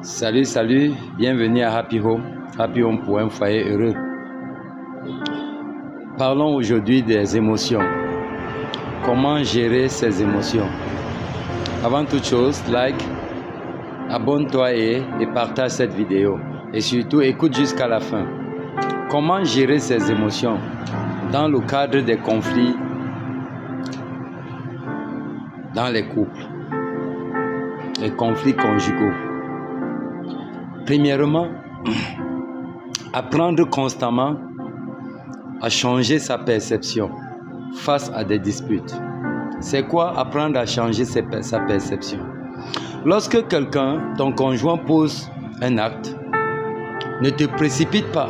Salut, bienvenue à Happy Home pour un foyer heureux. Parlons aujourd'hui des émotions. Comment gérer ces émotions? Avant toute chose, like, abonne-toi et partage cette vidéo. Et surtout, écoute jusqu'à la fin. Comment gérer ces émotions dans le cadre des conflits dans les couples, les conflits conjugaux? Premièrement, apprendre constamment à changer sa perception face à des disputes. C'est quoi apprendre à changer sa perception? Lorsque quelqu'un, ton conjoint, pose un acte, ne te précipite pas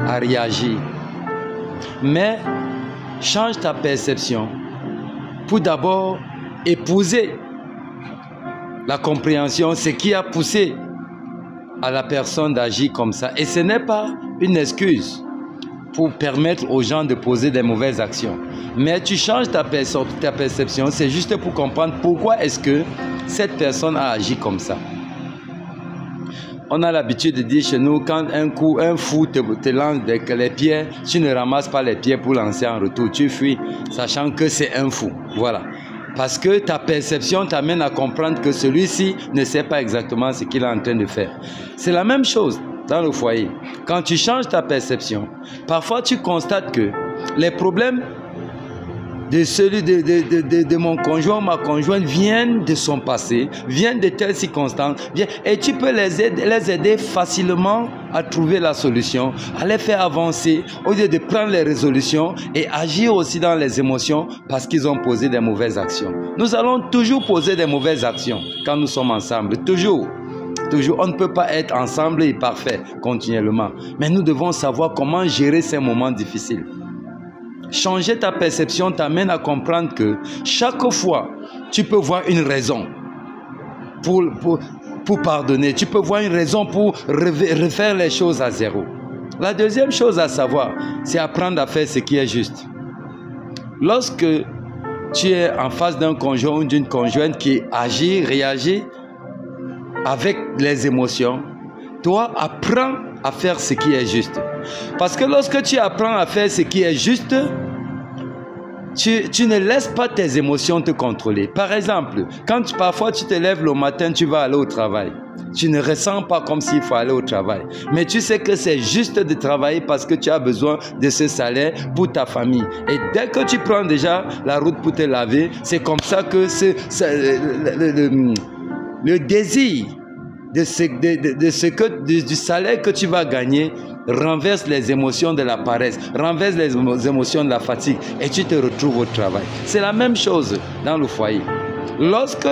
à réagir, mais change ta perception pour d'abord épouser la compréhension, ce qui a poussé à la personne d'agir comme ça. Et ce n'est pas une excuse pour permettre aux gens de poser des mauvaises actions. Mais tu changes ta perception, c'est juste pour comprendre pourquoi est-ce que cette personne a agi comme ça. On a l'habitude de dire chez nous, quand un fou te lance les pierres, tu ne ramasses pas les pierres pour lancer en retour. Tu fuis, sachant que c'est un fou. Voilà. Parce que ta perception t'amène à comprendre que celui-ci ne sait pas exactement ce qu'il est en train de faire. C'est la même chose dans le foyer. Quand tu changes ta perception, parfois tu constates que les problèmes de mon conjoint ou ma conjointe viennent de son passé, viennent de telles circonstances, et tu peux les aider facilement à trouver la solution, à les faire avancer au lieu de prendre les résolutions et agir aussi dans les émotions parce qu'ils ont posé des mauvaises actions. Nous allons toujours poser des mauvaises actions quand nous sommes ensemble, toujours. On ne peut pas être ensemble et parfait continuellement, mais nous devons savoir comment gérer ces moments difficiles. Changer ta perception t'amène à comprendre que chaque fois, tu peux voir une raison pour pardonner. Tu peux voir une raison pour refaire les choses à zéro. La deuxième chose à savoir, c'est apprendre à faire ce qui est juste. Lorsque tu es en face d'un conjoint ou d'une conjointe qui agit, réagit avec les émotions, toi, apprends à faire ce qui est juste. Parce que lorsque tu apprends à faire ce qui est juste, tu ne laisses pas tes émotions te contrôler. Par exemple, quand parfois tu te lèves le matin, tu vas aller au travail. Tu ne ressens pas comme s'il faut aller au travail. Mais tu sais que c'est juste de travailler parce que tu as besoin de ce salaire pour ta famille. Et dès que tu prends déjà la route pour te laver, c'est comme ça que le désir du salaire que tu vas gagner renverse les émotions de la paresse, renverse les émotions de la fatigue et tu te retrouves au travail. C'est la même chose dans le foyer. Lorsque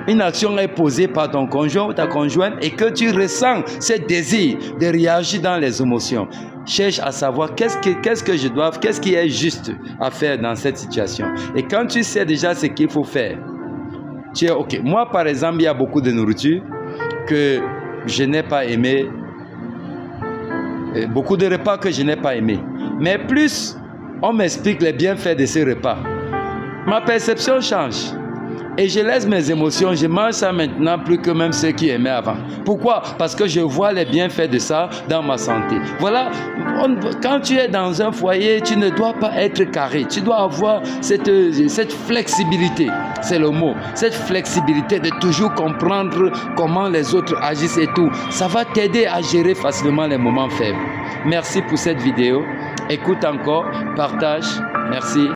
une action est posée par ton conjoint ou ta conjointe et que tu ressens ce désir de réagir dans les émotions, cherche à savoir qu'est-ce qui est juste à faire dans cette situation. Et quand tu sais déjà ce qu'il faut faire, tu es OK. Moi, par exemple, il y a beaucoup de nourriture que je n'ai pas aimé, beaucoup de repas que je n'ai pas aimé. Mais plus on m'explique les bienfaits de ces repas, ma perception change. Et je laisse mes émotions, je mange ça maintenant plus que même ceux qui aimaient avant. Pourquoi? Parce que je vois les bienfaits de ça dans ma santé. Voilà, quand tu es dans un foyer, tu ne dois pas être carré. Tu dois avoir cette flexibilité, c'est le mot. Cette flexibilité de toujours comprendre comment les autres agissent et tout. Ça va t'aider à gérer facilement les moments faibles. Merci pour cette vidéo. Écoute encore, partage. Merci.